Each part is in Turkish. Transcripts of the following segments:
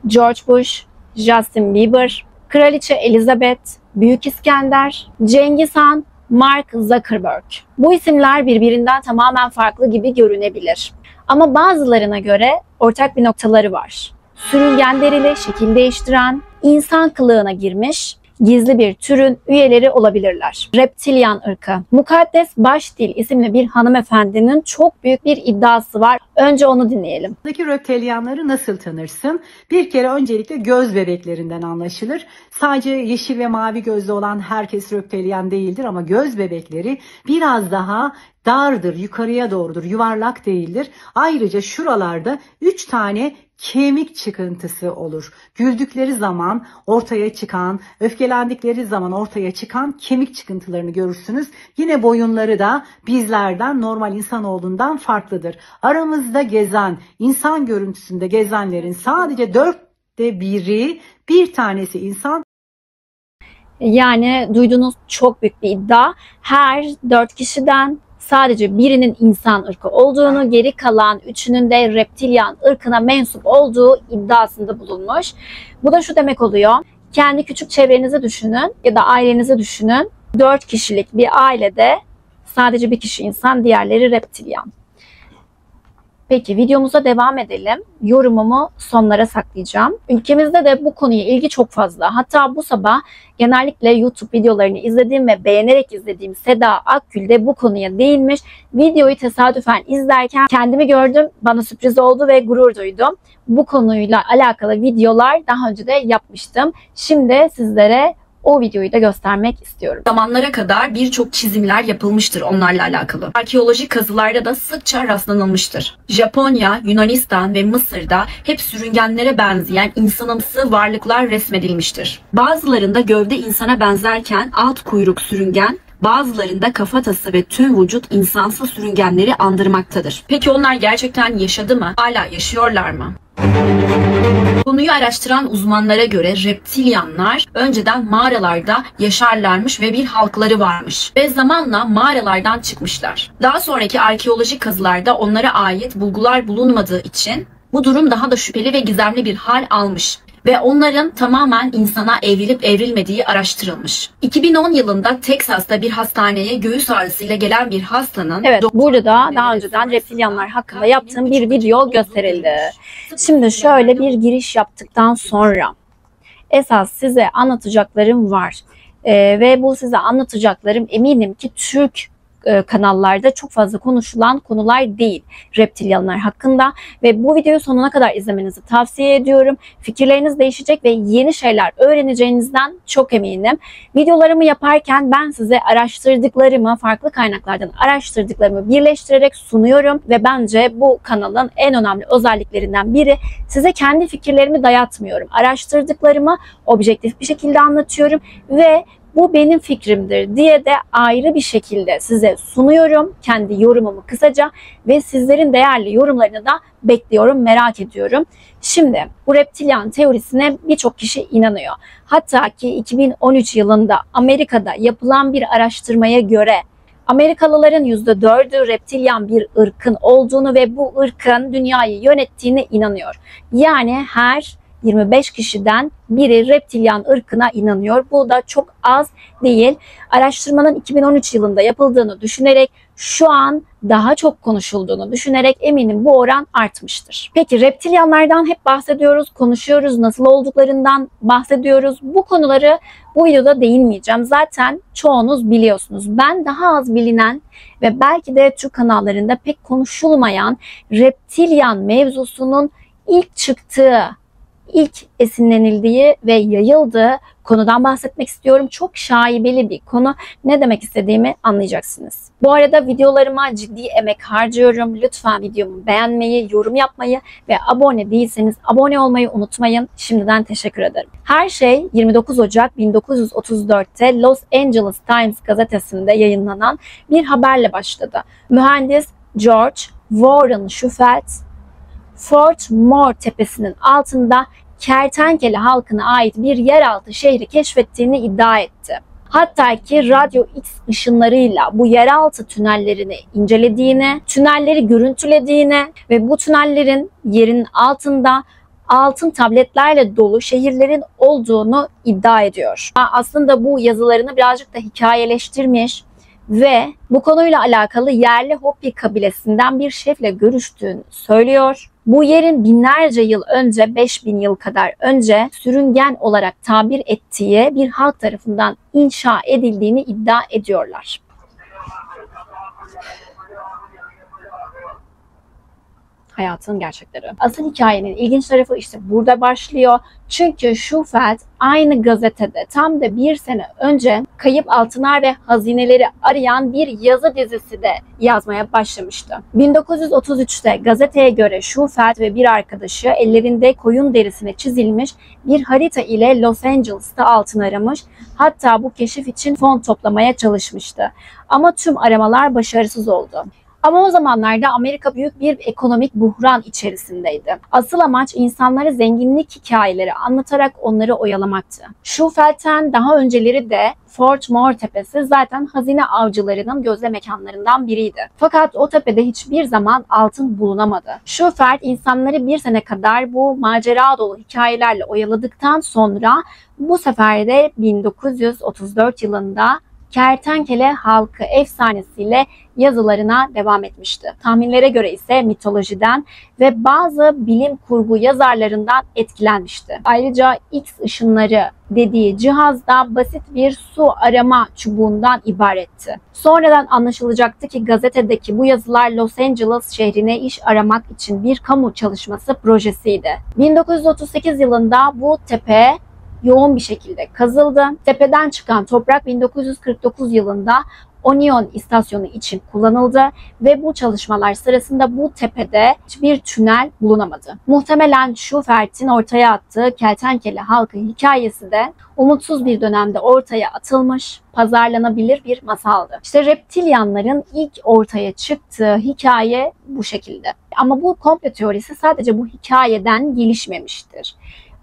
George Bush, Justin Bieber, Kraliçe Elizabeth, Büyük İskender, Cengiz Han, Mark Zuckerberg. Bu isimler birbirinden tamamen farklı gibi görünebilir. Ama bazılarına göre ortak bir noktaları var. Sürüngen derili, şekil değiştiren, insan kılığına girmiş, gizli bir türün üyeleri olabilirler. Reptilyan ırkı. Mukaddes Başdil isimli bir hanımefendinin çok büyük bir iddiası var. Önce onu dinleyelim. Buradaki reptilyanları nasıl tanırsın? Bir kere öncelikle göz bebeklerinden anlaşılır. Sadece yeşil ve mavi gözlü olan herkes reptilyan değildir ama göz bebekleri biraz daha dardır, yukarıya doğrudur, yuvarlak değildir. Ayrıca şuralarda 3 tane kemik çıkıntısı olur. Güldükleri zaman ortaya çıkan, öfkelendikleri zaman ortaya çıkan kemik çıkıntılarını görürsünüz. Yine boyunları da bizlerden, normal insanoğlundan farklıdır. Aramızda gezen, insan görüntüsünde gezenlerin sadece 4'te 1'i, bir tanesi insan. Yani duyduğunuz çok büyük bir iddia. Her 4 kişiden sadece birinin insan ırkı olduğunu, geri kalan 3'ünün de reptilyan ırkına mensup olduğu iddiasında bulunmuş. Bu da şu demek oluyor. Kendi küçük çevrenizi düşünün ya da ailenizi düşünün. 4 kişilik bir ailede sadece bir kişi insan, diğerleri reptilyan. Peki videomuza devam edelim. Yorumumu sonlara saklayacağım. Ülkemizde de bu konuya ilgi çok fazla. Hatta bu sabah genellikle YouTube videolarını izlediğim ve beğenerek izlediğim Seda Akgül de bu konuya değinmiş. Videoyu tesadüfen izlerken kendimi gördüm. Bana sürpriz oldu ve gurur duydum. Bu konuyla alakalı videolar daha önce de yapmıştım. Şimdi sizlere o videoyu da göstermek istiyorum. Zamanlara kadar birçok çizimler yapılmıştır onlarla alakalı. Arkeolojik kazılarda da sıkça rastlanılmıştır. Japonya, Yunanistan ve Mısır'da hep sürüngenlere benzeyen insanımsı varlıklar resmedilmiştir. Bazılarında gövde insana benzerken alt kuyruk sürüngen, bazılarında kafatası ve tüm vücut insansı sürüngenleri andırmaktadır. Peki onlar gerçekten yaşadı mı? Hala yaşıyorlar mı? Konuyu araştıran uzmanlara göre reptilyanlar önceden mağaralarda yaşarlarmış ve bir halkları varmış ve zamanla mağaralardan çıkmışlar. Daha sonraki arkeolojik kazılarda onlara ait bulgular bulunmadığı için bu durum daha da şüpheli ve gizemli bir hal almış ve onların tamamen insana evrilip evrilmediği araştırılmış. 2010 yılında Teksas'ta bir hastaneye göğüs ağrısıyla gelen bir hastanın... Evet, burada da daha önceden reptilyanlar hakkında yaptığım bir video gösterildi. Şimdi şöyle bir giriş yaptıktan sonra esas size anlatacaklarım var. Ve bu size anlatacaklarım eminim ki Türk kanallarda çok fazla konuşulan konular değil reptilyanlar hakkında ve bu videoyu sonuna kadar izlemenizi tavsiye ediyorum. Fikirleriniz değişecek ve yeni şeyler öğreneceğinizden çok eminim. Videolarımı yaparken ben size araştırdıklarımı, farklı kaynaklardan araştırdıklarımı birleştirerek sunuyorum ve bence bu kanalın en önemli özelliklerinden biri, size kendi fikirlerimi dayatmıyorum. Araştırdıklarımı objektif bir şekilde anlatıyorum ve bu benim fikrimdir diye de ayrı bir şekilde size sunuyorum. Kendi yorumumu kısaca ve sizlerin değerli yorumlarını da bekliyorum, merak ediyorum. Şimdi bu reptilyan teorisine birçok kişi inanıyor. Hatta ki 2013 yılında Amerika'da yapılan bir araştırmaya göre Amerikalıların %4'ü reptilyan bir ırkın olduğunu ve bu ırkın dünyayı yönettiğine inanıyor. Yani her 25 kişiden biri reptilyan ırkına inanıyor. Bu da çok az değil. Araştırmanın 2013 yılında yapıldığını düşünerek şu an daha çok konuşulduğunu düşünerek eminim bu oran artmıştır. Peki reptilyanlardan hep bahsediyoruz, konuşuyoruz, nasıl olduklarından bahsediyoruz. Bu konuları bu videoda değinmeyeceğim. Zaten çoğunuz biliyorsunuz. Ben daha az bilinen ve belki de Türk kanallarında pek konuşulmayan reptilyan mevzusunun ilk çıktığı, ilk esinlenildiği ve yayıldığı konudan bahsetmek istiyorum. Çok şaibeli bir konu. Ne demek istediğimi anlayacaksınız. Bu arada videolarıma ciddi emek harcıyorum. Lütfen videomu beğenmeyi, yorum yapmayı ve abone değilseniz abone olmayı unutmayın. Şimdiden teşekkür ederim. Her şey 29 Ocak 1934'te Los Angeles Times gazetesinde yayınlanan bir haberle başladı. Mühendis George Warren Shufeldt, Fort Moore tepesinin altında kertenkele halkına ait bir yeraltı şehri keşfettiğini iddia etti. Hatta ki radyo X ışınlarıyla bu yeraltı tünellerini incelediğini, tünelleri görüntülediğini ve bu tünellerin yerin altında altın tabletlerle dolu şehirlerin olduğunu iddia ediyor. Aslında bu yazılarını birazcık da hikayeleştirmiş ve bu konuyla alakalı yerli Hopi kabilesinden bir şefle görüştüğünü söylüyor. Bu yerin binlerce yıl önce, 5000 yıl kadar önce sürüngen olarak tabir ettiği bir halk tarafından inşa edildiğini iddia ediyorlar. Hayatın gerçekleri. Asıl hikayenin ilginç tarafı işte burada başlıyor. Çünkü Shufelt aynı gazetede tam da bir sene önce kayıp altınlar ve hazineleri arayan bir yazı dizisi de yazmaya başlamıştı. 1933'te gazeteye göre Shufelt ve bir arkadaşı ellerinde koyun derisine çizilmiş bir harita ile Los Angeles'ta altın aramış. Hatta bu keşif için fon toplamaya çalışmıştı. Ama tüm aramalar başarısız oldu. Ama o zamanlarda Amerika büyük bir ekonomik buhran içerisindeydi. Asıl amaç insanlara zenginlik hikayeleri anlatarak onları oyalamaktı. Shufelt'ten daha önceleri de Fort Moore tepesi zaten hazine avcılarının gözle mekanlarından biriydi. Fakat o tepede hiçbir zaman altın bulunamadı. Shufelt insanları bir sene kadar bu macera dolu hikayelerle oyaladıktan sonra bu sefer de 1934 yılında Kertenkele halkı efsanesiyle yazılarına devam etmişti. Tahminlere göre ise mitolojiden ve bazı bilim kurgu yazarlarından etkilenmişti. Ayrıca X ışınları dediği cihaz da basit bir su arama çubuğundan ibaretti. Sonradan anlaşılacaktı ki gazetedeki bu yazılar Los Angeles şehrine iş aramak için bir kamu çalışması projesiydi. 1938 yılında bu tepe yoğun bir şekilde kazıldı. Tepeden çıkan toprak 1949 yılında Onion istasyonu için kullanıldı ve bu çalışmalar sırasında bu tepede hiçbir tünel bulunamadı. Muhtemelen Shufelt'in ortaya attığı kertenkele halkı hikayesi de umutsuz bir dönemde ortaya atılmış, pazarlanabilir bir masaldı. İşte reptilyanların ilk ortaya çıktığı hikaye bu şekilde. Ama bu komplo teorisi sadece bu hikayeden gelişmemiştir.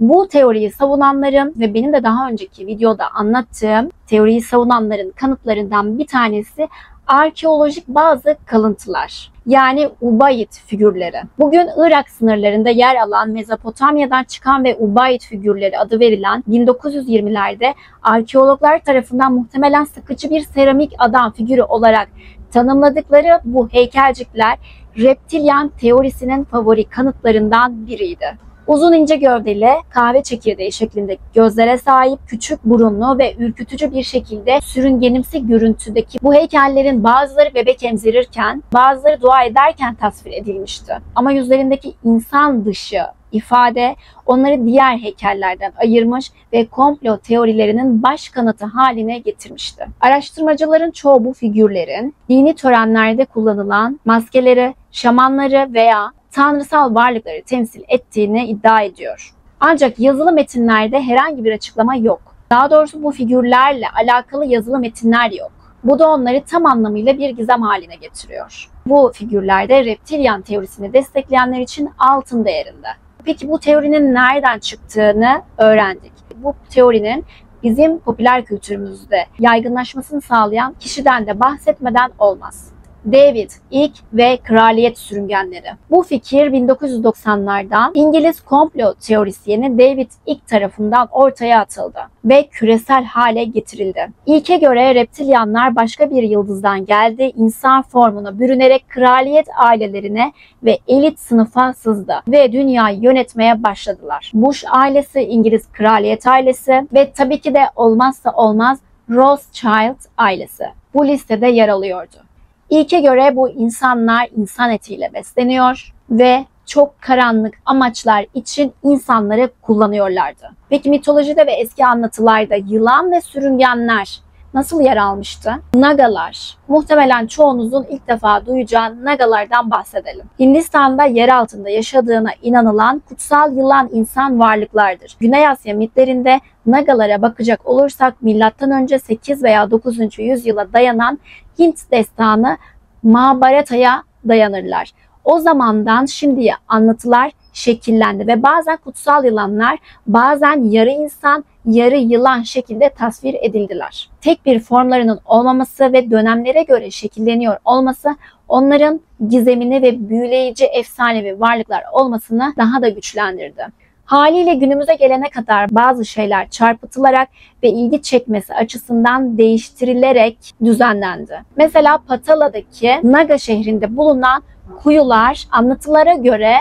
Bu teoriyi savunanların ve benim de daha önceki videoda anlattığım teoriyi savunanların kanıtlarından bir tanesi arkeolojik bazı kalıntılar. Yani Ubaid figürleri. Bugün Irak sınırlarında yer alan Mezopotamya'dan çıkan ve Ubaid figürleri adı verilen 1920'lerde arkeologlar tarafından muhtemelen sıkıcı bir seramik adam figürü olarak tanımladıkları bu heykelcikler reptilyan teorisinin favori kanıtlarından biriydi. Uzun ince gövdeli, kahve çekirdeği şeklinde gözlere sahip, küçük burunlu ve ürkütücü bir şekilde sürüngenimsi görüntüdeki bu heykellerin bazıları bebek emzirirken, bazıları dua ederken tasvir edilmişti. Ama yüzlerindeki insan dışı ifade onları diğer heykellerden ayırmış ve komplo teorilerinin baş kanıtı haline getirmişti. Araştırmacıların çoğu bu figürlerin dini törenlerde kullanılan maskeleri, şamanları veya tanrısal varlıkları temsil ettiğini iddia ediyor. Ancak yazılı metinlerde herhangi bir açıklama yok. Daha doğrusu bu figürlerle alakalı yazılı metinler yok. Bu da onları tam anlamıyla bir gizem haline getiriyor. Bu figürlerde reptilyan teorisini destekleyenler için altın değerinde. Peki bu teorinin nereden çıktığını öğrendik. Bu teorinin bizim popüler kültürümüzde yaygınlaşmasını sağlayan kişiden de bahsetmeden olmaz. David Icke ve kraliyet sürüngenleri. Bu fikir 1990'lardan İngiliz komplo teorisyeni David Icke tarafından ortaya atıldı ve küresel hale getirildi. Icke'e göre reptilyanlar başka bir yıldızdan geldi, insan formuna bürünerek kraliyet ailelerine ve elit sınıfa sızdı ve dünyayı yönetmeye başladılar. Bush ailesi, İngiliz kraliyet ailesi ve tabii ki de olmazsa olmaz Rothschild ailesi bu listede yer alıyordu. İlke göre bu insanlar insan etiyle besleniyor ve çok karanlık amaçlar için insanları kullanıyorlardı. Peki mitolojide ve eski anlatılarda yılan ve sürüngenler nasıl yer almıştı? Nagalar. Muhtemelen çoğunuzun ilk defa duyacağı Nagalardan bahsedelim. Hindistan'da yer altında yaşadığına inanılan kutsal yılan insan varlıklardır. Güney Asya mitlerinde Nagalara bakacak olursak M.Ö. 8 veya 9. yüzyıla dayanan Hint destanı Mahabharata'ya dayanırlar. O zamandan şimdiye anlatılar şekillendi ve bazen kutsal yılanlar, bazen yarı insan, yarı yılan şekilde tasvir edildiler. Tek bir formlarının olmaması ve dönemlere göre şekilleniyor olması onların gizemini ve büyüleyici efsanevi varlıklar olmasını daha da güçlendirdi. Haliyle günümüze gelene kadar bazı şeyler çarpıtılarak ve ilgi çekmesi açısından değiştirilerek düzenlendi. Mesela Patala'daki Naga şehrinde bulunan kuyular anlatılara göre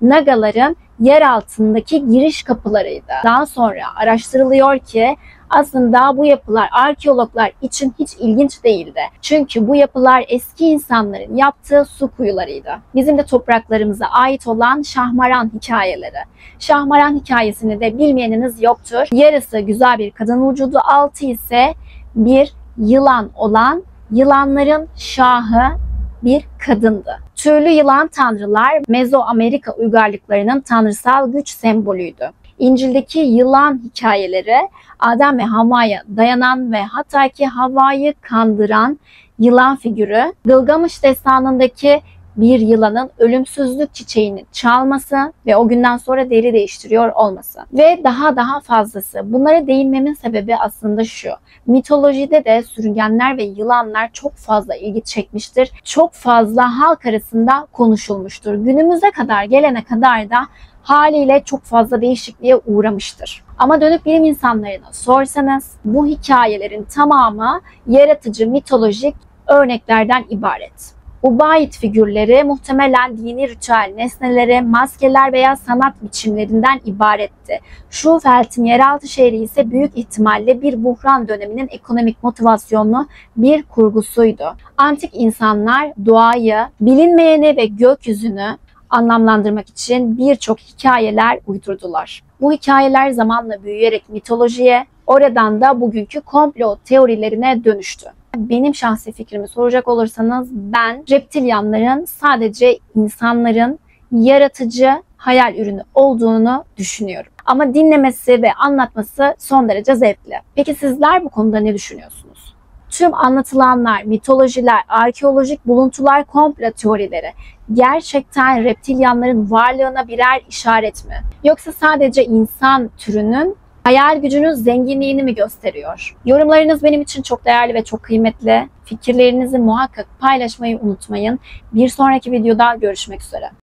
Nagaların yer altındaki giriş kapılarıydı. Daha sonra araştırılıyor ki aslında bu yapılar arkeologlar için hiç ilginç değildi. Çünkü bu yapılar eski insanların yaptığı su kuyularıydı. Bizim de topraklarımıza ait olan Şahmaran hikayeleri. Şahmaran hikayesini de bilmeyeniniz yoktur. Yarısı güzel bir kadın vücudu, altı ise bir yılan olan yılanların şahı bir kadındı. Tüylü yılan tanrılar Mezoamerika uygarlıklarının tanrısal güç sembolüydü. İncil'deki yılan hikayeleri Adem ve Havva'ya dayanan ve hatta ki Havva'yı kandıran yılan figürü, Gılgamış destanındaki bir yılanın ölümsüzlük çiçeğini çalması ve o günden sonra deri değiştiriyor olması ve daha fazlası. Bunlara değinmemin sebebi aslında şu: mitolojide de sürüngenler ve yılanlar çok fazla ilgi çekmiştir. Çok fazla halk arasında konuşulmuştur. Günümüze kadar gelene kadar da haliyle çok fazla değişikliğe uğramıştır. Ama dönüp bilim insanlarına sorsanız bu hikayelerin tamamı yaratıcı mitolojik örneklerden ibaret. Ubaid figürleri muhtemelen dini ritüel nesneleri, maskeler veya sanat biçimlerinden ibaretti. Şufeld'in yeraltı şehri ise büyük ihtimalle bir buhran döneminin ekonomik motivasyonlu bir kurgusuydu. Antik insanlar doğayı, bilinmeyeni ve gökyüzünü anlamlandırmak için birçok hikayeler uydurdular. Bu hikayeler zamanla büyüyerek mitolojiye, oradan da bugünkü komplo teorilerine dönüştü. Benim şahsi fikrimi soracak olursanız ben reptilyanların sadece insanların yaratıcı hayal ürünü olduğunu düşünüyorum. Ama dinlemesi ve anlatması son derece zevkli. Peki sizler bu konuda ne düşünüyorsunuz? Tüm anlatılanlar, mitolojiler, arkeolojik buluntular, komplo teorileri gerçekten reptilyanların varlığına birer işaret mi? Yoksa sadece insan türünün hayal gücünün zenginliğini mi gösteriyor? Yorumlarınız benim için çok değerli ve çok kıymetli. Fikirlerinizi muhakkak paylaşmayı unutmayın. Bir sonraki videoda görüşmek üzere.